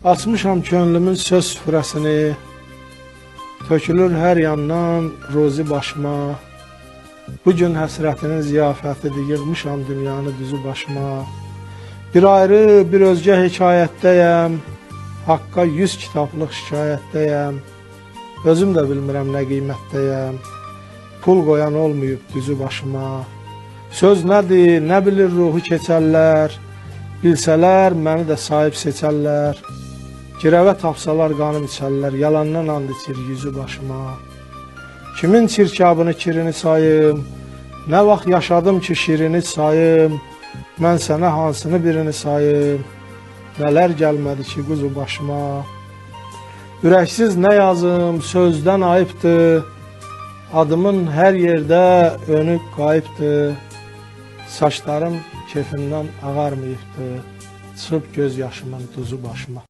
Açmışam könlümün söz süfrəsini, tökülür hər yandan rozi başıma. Bugün həsrətinin ziyafətidir, yığmışam dünyanı düzü başıma. Bir ayrı, bir özgə hekayətdəyəm, haqqa 100 kitablıq şikayətdəyəm. Özüm də bilmirəm nə qiymətdəyəm, pul qoyan olmayıb düzü başıma. Söz nədir, nə bilir ruhu keçərlər, bilsələr məni də sahib seçərlər. Girəvə tapsalar qanım içərlər, yalandan and içir yüzü başıma. Kimin çirkabını kirini sayım, nə vaxt yaşadım ki şirini sayım. Mən sənə hansını birini sayım, nələr gəlmədi ki quzu başıma. Ürəksiz nə yazım, sözdən ayıbdır, adımın hər yerdə önü qayıbdır. Saçlarım kefimdən ağarmayıbdır, çıxıb göz yaşımın duzu başıma.